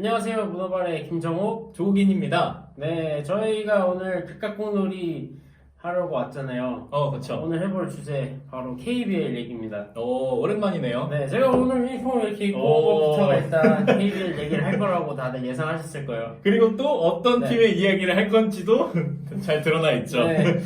안녕하세요. 문어발의 김정욱. 조욱인입니다. 네, 저희가 오늘 백각공놀이 하려고 왔잖아요. 그쵸. 오늘 해볼 주제 바로 KBL 얘기입니다. 오랜만이네요. 네, 제가 오늘 유니폼을 이렇게 입고 온 것부터가 일단 KBL 얘기를 할 거라고 다들 예상하셨을 거예요. 그리고 또 어떤 네. 팀의 이야기를 할 건지도 잘 드러나 있죠. 네.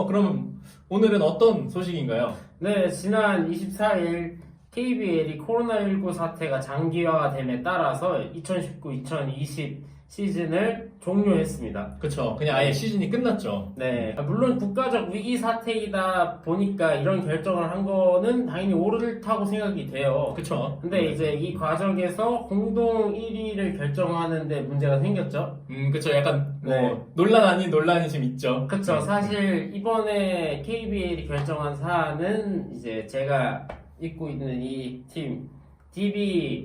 그럼 오늘은 어떤 소식인가요? 네, 지난 24일 KBL이 코로나19 사태가 장기화됨에 따라서 2019-2020 시즌을 종료했습니다. 그쵸. 그냥 아예 시즌이 끝났죠. 네, 물론 국가적 위기 사태이다 보니까 이런 결정을 한 거는 당연히 옳다고 생각이 돼요. 그쵸. 근데 이제 이 과정에서 공동 1위를 결정하는데 문제가 생겼죠. 그쵸. 약간 네. 논란 아닌 논란이 좀 있죠. 그쵸. 사실 이번에 KBL이 결정한 사안은 이제 제가 입고 있는 이 팀,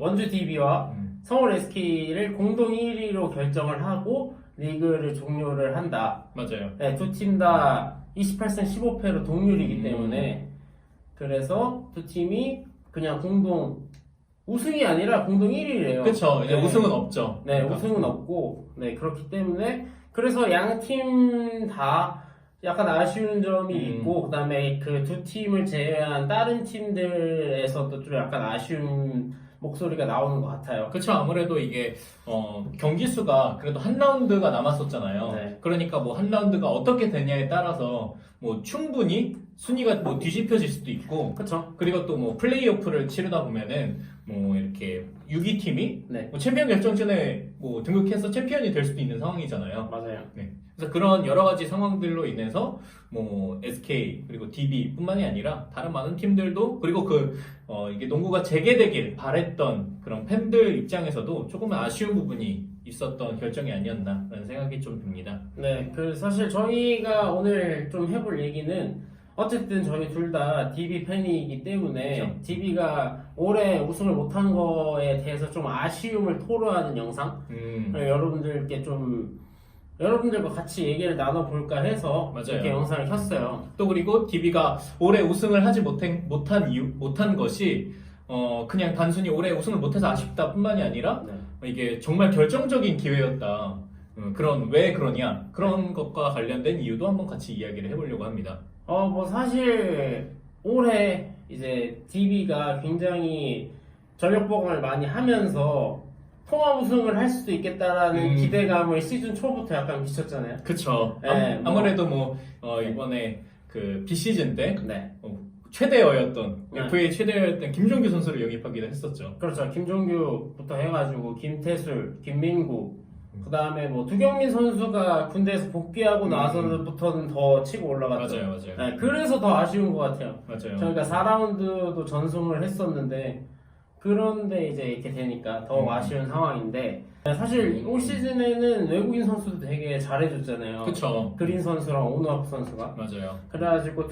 원주 DB와 서울 SK를 공동 1위로 결정을 하고 리그를 종료를 한다. 맞아요. 네, 두 팀 다 28승 15패로 동률이기 때문에 그래서 두 팀이 그냥 공동 우승이 아니라 공동 1위래요. 그쵸. 이제 네. 우승은 없죠. 네, 그러니까. 우승은 없고 그렇기 때문에 그래서 양 팀 다 약간 아쉬운 점이 있고 그다음에 그 두 팀을 제외한 다른 팀들에서도 좀 약간 아쉬운 목소리가 나오는 것 같아요. 그쵸. 아무래도 이게 경기 수가 그래도 한 라운드가 남았었잖아요. 네. 그러니까 뭐 한 라운드가 어떻게 되냐에 따라서 뭐 충분히 순위가 뭐 뒤집혀질 수도 있고, 그렇죠. 그리고 또 뭐 플레이오프를 치르다 보면은 뭐 이렇게 6위 팀이 네, 뭐 챔피언 결정전에 뭐 등극해서 챔피언이 될 수도 있는 상황이잖아요. 맞아요. 네. 그래서 그런 여러 가지 상황들로 인해서 뭐 SK 그리고 DB뿐만이 아니라 다른 많은 팀들도, 그리고 이게 농구가 재개되길 바랬던 그런 팬들 입장에서도 조금은 아쉬운 부분이 있었던 결정이 아니었나라는 생각이 좀 듭니다. 네, 사실 저희가 오늘 좀 해볼 얘기는 어쨌든 저희 둘 다 DB 팬이기 때문에 그렇죠. DB가 올해 우승을 못한 거에 대해서 좀 아쉬움을 토로하는 영상 여러분들께 좀 여러분들과 같이 얘기를 나눠볼까 해서 맞아요. 이렇게 영상을 켰어요. 또 그리고 DB가 올해 우승을 하지 못한 것이 그냥 단순히 올해 우승을 못해서 아쉽다 뿐만이 아니라 네. 이게 정말 결정적인 기회였다. 왜 그러냐, 그런 것과 관련된 이유도 한번 같이 이야기를 해보려고 합니다. 뭐 사실 올해 이제 DB가 굉장히 전력 보강을 많이 하면서 통합 우승을 할 수도 있겠다라는 기대감을 시즌 초부터 약간 미쳤잖아요. 그쵸. 네, 아무래도 이번에 그 비시즌 때 네. 최대어였던 네. FA 최대어였던 김종규 선수를 영입하기도 했었죠. 그렇죠. 김종규부터 해가지고 김태술, 김민구, 그 다음에 뭐 두경민 선수가 군대에서 복귀하고 나서부터는 더 치고 올라갔죠. 맞아요. 네, 그래서 더 아쉬운 것 같아요. 맞아요. 저희가 4라운드도 전승을 했었는데 그런데 이제 이렇게 되니까 더 아쉬운 상황인데 사실 올 시즌에는 외국인 선수도 되게 잘해줬잖아요. 그쵸. 그린 선수랑 오누아프 선수가. 맞아요. 그래가지고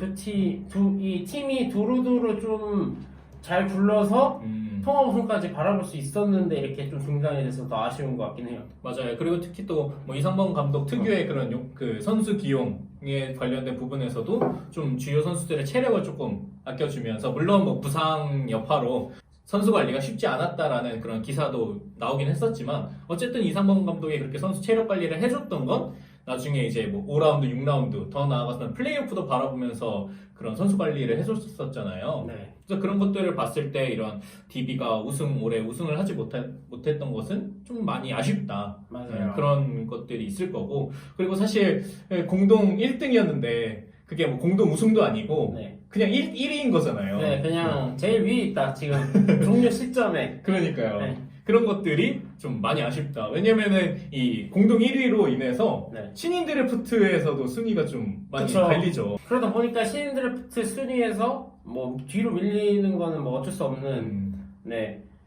이 팀이 두루두루 좀 잘 굴러서 통합 우승까지 바라볼 수 있었는데 이렇게 좀 중단이 돼서 더 아쉬운 것 같긴 해요. 맞아요. 그리고 특히 또 뭐 이상범 감독 특유의 그런 그 선수 기용에 관련된 부분에서도 좀 주요 선수들의 체력을 조금 아껴주면서, 물론 뭐 부상 여파로 선수 관리가 쉽지 않았다라는 그런 기사도 나오긴 했었지만, 어쨌든 이상범 감독이 그렇게 선수 체력 관리를 해줬던 건 나중에 이제 뭐 5라운드, 6라운드 더 나아가서는 플레이오프도 바라보면서 그런 선수 관리를 해줬었잖아요. 네. 그래서 그런 것들을 봤을 때 이런 DB가 올해 우승을 하지 못했던 것은 좀 많이 아쉽다. 맞아요. 그런 것들이 있을 거고, 그리고 사실 공동 1등이었는데 그게 뭐 공동 우승도 아니고 네. 그냥 1위인 거잖아요. 네, 그냥 제일 위에 있다 지금 종료 시점에. 그러니까요. 네. 그런 것들이 좀 많이 아쉽다. 왜냐면은 이 공동 1위로 인해서 네. 신인 드래프트에서도 순위가 좀 많이 그쵸. 갈리죠. 그러다 보니까 신인 드래프트 순위에서 뭐 뒤로 밀리는 거는 뭐 어쩔 수 없는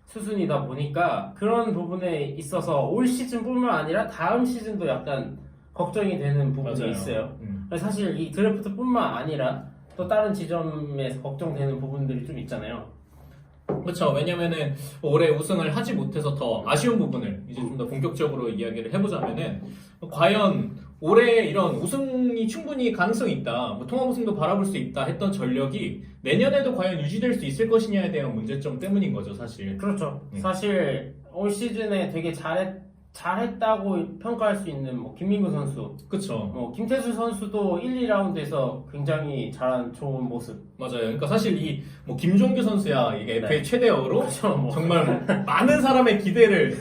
수순이다 보니까 그런 부분에 있어서 올 시즌뿐만 아니라 다음 시즌도 약간 걱정이 되는 부분이 맞아요. 있어요. 사실 이 드래프트뿐만 아니라 또 다른 지점에서 걱정되는 부분들이 좀 있잖아요. 그렇죠. 왜냐면은 올해 우승을 하지 못해서 더 아쉬운 부분을 이제 좀 더 본격적으로 이야기를 해보자면은, 과연 올해 이런 우승이 충분히 가능성이 있다, 뭐 통합 우승도 바라볼 수 있다 했던 전력이 내년에도 과연 유지될 수 있을 것이냐에 대한 문제점 때문인 거죠, 사실. 그렇죠. 네. 사실 올 시즌에 되게 잘했다고 평가할 수 있는 뭐 김민구 선수, 그쵸. 뭐 김태수 선수도 1, 2라운드에서 굉장히 잘한 좋은 모습. 맞아요. 그러니까 사실 이 뭐 김종규 선수야 이게 FA 네. 최대어로 그렇죠. 뭐. 정말 많은 사람의 기대를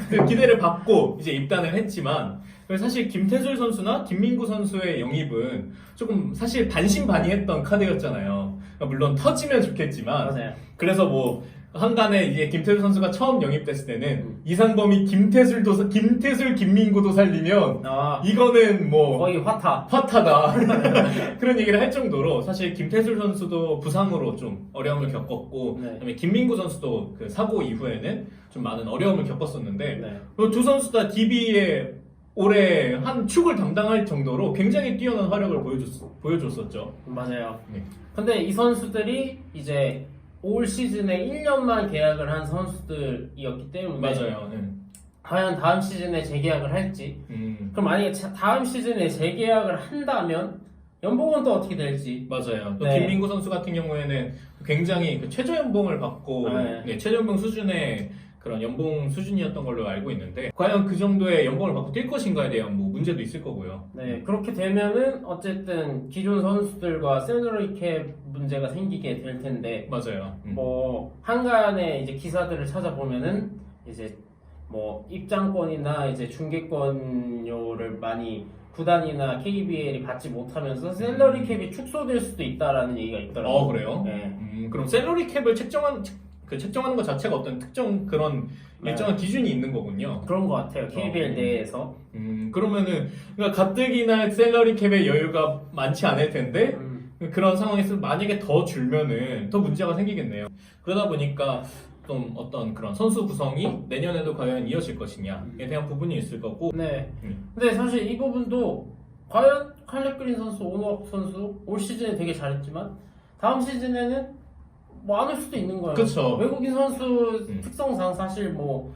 그 기대를 받고 이제 입단을 했지만 사실 김태술 선수나 김민구 선수의 영입은 조금 사실 반신반의했던 카드였잖아요. 그러니까 물론 터지면 좋겠지만 맞아요. 그래서 뭐 한간에 이제 김태술 선수가 처음 영입됐을 때는 이상범이 김태술 김민구도 살리면 아, 이거는 뭐 거의 화타. 화타다 그런 얘기를 할 정도로 사실 김태술 선수도 부상으로 좀 어려움을 겪었고 네. 그다음에 김민구 선수도 그 사고 이후에는 좀 많은 어려움을 겪었었는데 네. 두 선수 다 DB에 올해 한 축을 담당할 정도로 굉장히 뛰어난 활약을 보여줬었죠. 맞아요. 네. 근데 이 선수들이 이제 올 시즌에 1년만 계약을 한 선수들이었기 때문에 맞아요. 네. 과연 다음 시즌에 재계약을 할지, 그럼 만약에 다음 시즌에 재계약을 한다면 연봉은 또 어떻게 될지. 맞아요. 또 네. 김민구 선수 같은 경우에는 굉장히 그 최저 연봉을 받고 네. 네, 최저 연봉 수준의 그런 연봉 수준이었던 걸로 알고 있는데 과연 그 정도의 연봉을 받고 뛸 것인가에 대한 뭐 문제도 있을 거고요. 네, 그렇게 되면은 어쨌든 기존 선수들과 셀러리 캡 문제가 생기게 될 텐데, 맞아요. 뭐 한간에 이제 기사들을 찾아보면은 이제 뭐 입장권이나 이제 중계권료를 많이 구단이나 KBL이 받지 못하면서 셀러리 캡이 축소될 수도 있다라는 얘기가 있더라고요. 그래요? 네. 그럼 셀러리 캡을 책정하는 것 자체가 어떤 특정 그런 네. 일정한 기준이 있는 거군요. 그런 것 같아요. KBL 내에서. 그러면은 그러니까 가뜩이나 셀러리 캡의 여유가 많지 않을 텐데 그런 상황에서 만약에 더 줄면은 더 문제가 생기겠네요. 그러다 보니까 좀 어떤 그런 선수 구성이 내년에도 과연 이어질 것이냐에 대한 부분이 있을 거고. 네. 근데 사실 이 부분도 과연 칼렙 그린 선수, 오노학 선수 올 시즌에 되게 잘했지만 다음 시즌에는 뭐 안 올 수도 있는 거예요. 그쵸. 외국인 선수 특성상 사실 뭐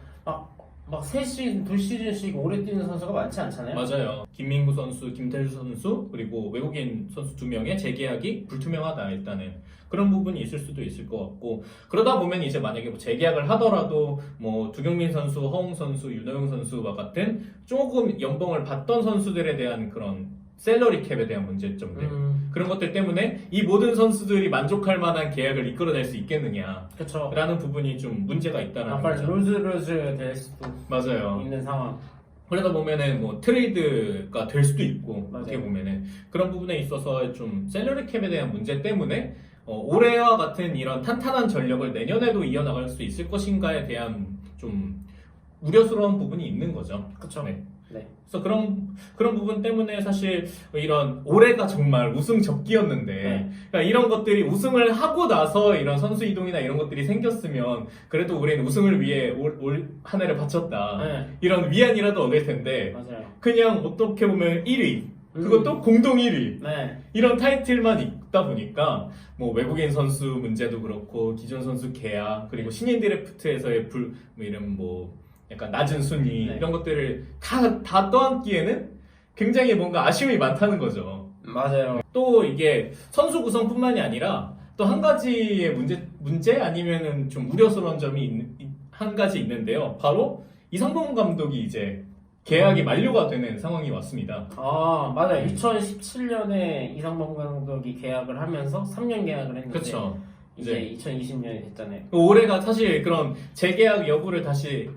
막 3시즌, 2시즌씩 오래 뛰는 선수가 많지 않잖아요. 맞아요. 김민구 선수, 김태수 선수 그리고 외국인 선수 2명의 재계약이 불투명하다 일단은 그런 부분이 있을 수도 있을 것 같고 그러다 보면 이제 만약에 뭐 재계약을 하더라도 뭐 두경민 선수, 허웅 선수, 윤호영 선수와 같은 조금 연봉을 받던 선수들에 대한 그런 셀러리 캡에 대한 문제점들 그런 것들 때문에 이 모든 선수들이 만족할 만한 계약을 이끌어낼 수 있겠느냐라는 그렇죠. 부분이 좀 문제가 있다는 아까 거죠. 루즈 될 수도 맞아요. 있는 상황. 그러다 보면은 뭐 트레이드가 될 수도 있고 맞아요. 어떻게 보면은 그런 부분에 있어서 좀 셀러리 캡에 대한 문제 때문에 올해와 같은 이런 탄탄한 전력을 내년에도 이어나갈 수 있을 것인가에 대한 좀 우려스러운 부분이 있는 거죠. 그렇죠. 네. 네. 그래서 그런 부분 때문에 사실 이런 올해가 정말 우승 적기였는데 네. 그러니까 이런 것들이 우승을 하고 나서 이런 선수 이동이나 이런 것들이 생겼으면 그래도 우리는 우승을 위해 올 한 해를 바쳤다 네. 이런 위안이라도 얻을 텐데 맞아요. 그냥 어떻게 보면 1위 그것도 공동 1위 네. 이런 타이틀만 있다 보니까 뭐 외국인 선수 문제도 그렇고 기존 선수 계약 그리고 신인 드래프트에서의 뭐 이런 뭐 약간 낮은 순위 네. 이런 것들을 다 떠안기에는 굉장히 뭔가 아쉬움이 많다는 거죠. 맞아요. 또 이게 선수 구성뿐만이 아니라 또 한 가지의 문제 아니면은 좀 우려스러운 점이 한 가지 있는데요. 바로 이상범 감독이 이제 계약이 만료가 되는 상황이 왔습니다. 아, 맞아요. 2017년에 이상범 감독이 계약을 하면서 3년 계약을 했는데 그렇죠. 이제 2020년이 됐잖아요. 올해가 사실 그런 재계약 여부를 다시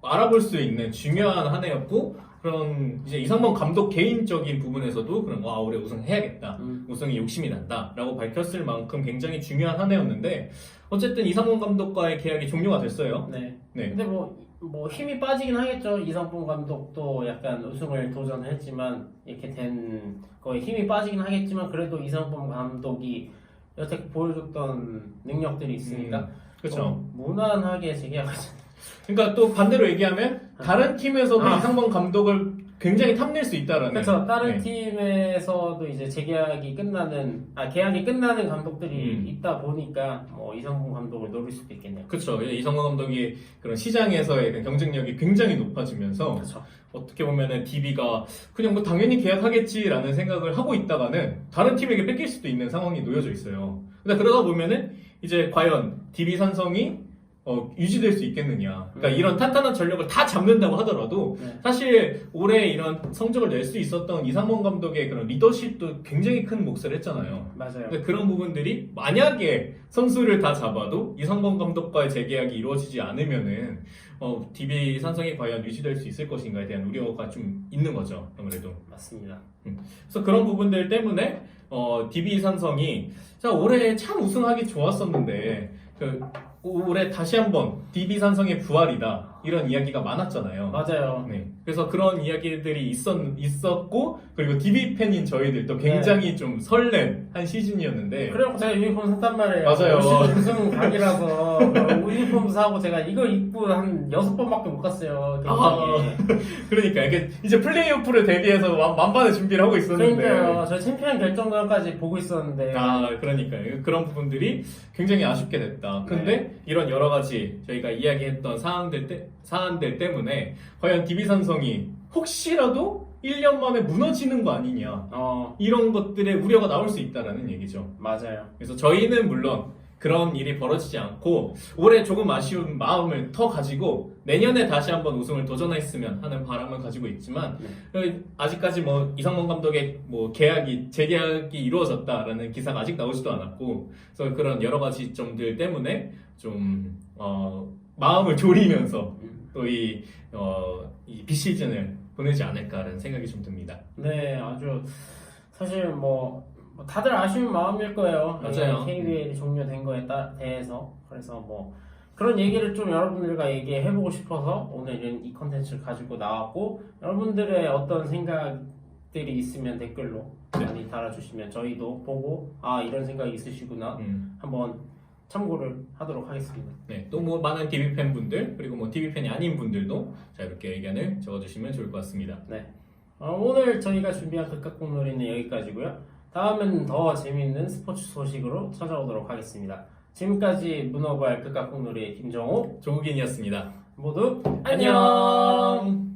알아볼 수 있는 중요한 한 해였고 그런 이제 이상범 감독 개인적인 부분에서도 그런 올해 우승해야겠다 우승이 욕심이 난다라고 밝혔을 만큼 굉장히 중요한 한 해였는데 어쨌든 이상범 감독과의 계약이 종료가 됐어요. 네. 네. 근데 뭐 힘이 빠지긴 하겠죠. 이상범 감독도 약간 우승을 도전했지만 이렇게 된 거에 힘이 빠지긴 하겠지만 그래도 이상범 감독이 여태 보여줬던 능력들이 있으니까 그렇죠. 무난하게 재계약하잖아요. 그러니까 또 반대로 얘기하면 다른 팀에서도 이상범 감독을 굉장히 탐낼 수 있다라는. 그렇죠. 다른 네. 팀에서도 이제 계약이 끝나는 감독들이 있다 보니까 뭐 이상범 감독을 노릴 수도 있겠네요. 그렇죠. 이상범 감독이 그런 시장에서의 경쟁력이 굉장히 높아지면서 그렇죠. 어떻게 보면은 DB가 그냥 뭐 당연히 계약하겠지라는 생각을 하고 있다가는 다른 팀에게 뺏길 수도 있는 상황이 놓여져 있어요. 근데 그러다 보면은 이제 과연 DB 산성이 유지될 수 있겠느냐. 그러니까 음. 이런 탄탄한 전력을 다 잡는다고 하더라도 네. 사실 올해 이런 성적을 낼 수 있었던 이상범 감독의 그런 리더십도 굉장히 큰 몫을 했잖아요. 맞아요. 근데 그런 부분들이 만약에 선수를 다 잡아도 이상범 감독과의 재계약이 이루어지지 않으면은 DB 산성이 과연 유지될 수 있을 것인가에 대한 우려가 좀 있는 거죠. 아무래도. 맞습니다. 그래서 그런 부분들 때문에 DB 산성이 자 올해 참 우승하기 좋았었는데 올해 다시 한번 DB 산성의 부활이다 이런 이야기가 많았잖아요. 맞아요. 네. 그래서 그런 이야기들이 있었고 그리고 DB 팬인 저희들도 굉장히 좀 설렌 한 시즌이었는데 그래갖고 제가 유니폼 샀단 말이에요. 맞아요. 올 시즌 우승 각이라서 유니폼 사고 제가 이거 입고 한 6번밖에 못 갔어요. 경기에. 그러니까 이게 이제 플레이오프를 대비해서 만반의 준비를 하고 있었는데 그러니까요. 저 챔피언 결정전까지 보고 있었는데. 그러니까요. 그런 부분들이 굉장히 아쉽게 됐다. 근데 이런 여러 가지 저희가 이야기했던 사안들 때문에 과연 DB 산성이 혹시라도 1년 만에 무너지는 거 아니냐 이런 것들의 우려가 나올 수 있다라는 얘기죠. 맞아요. 그래서 저희는 물론 그런 일이 벌어지지 않고 올해 조금 아쉬운 마음을 더 가지고 내년에 다시 한번 우승을 도전했으면 하는 바람을 가지고 있지만 아직까지 뭐 이상범 감독의 뭐 재계약이 이루어졌다라는 기사가 아직 나오지도 않았고 그래서 그런 여러 가지 점들 때문에 좀 마음을 졸이면서 또 이 비시즌을 보내지 않을까라는 생각이 좀 듭니다. 네, 아주 사실 뭐 다들 아쉬운 마음일 거예요. 맞아요. KBL이 종료된 거에 대해서. 그래서 뭐 그런 얘기를 좀 여러분들과 얘기해보고 싶어서 오늘은 이 컨텐츠를 가지고 나왔고 여러분들의 어떤 생각들이 있으면 댓글로 많이 달아주시면 저희도 보고 이런 생각이 있으시구나 한번 참고를 하도록 하겠습니다. 네, 또 뭐 많은 DB 팬분들 그리고 뭐 DB 팬이 아닌 분들도 자 이렇게 의견을 적어주시면 좋을 것 같습니다. 네, 오늘 저희가 준비한 극각공놀이는 여기까지고요. 다음엔 더 재미있는 스포츠 소식으로 찾아오도록 하겠습니다. 지금까지 문어발 극각공놀이의 김정호, 조국인이었습니다. 모두 안녕.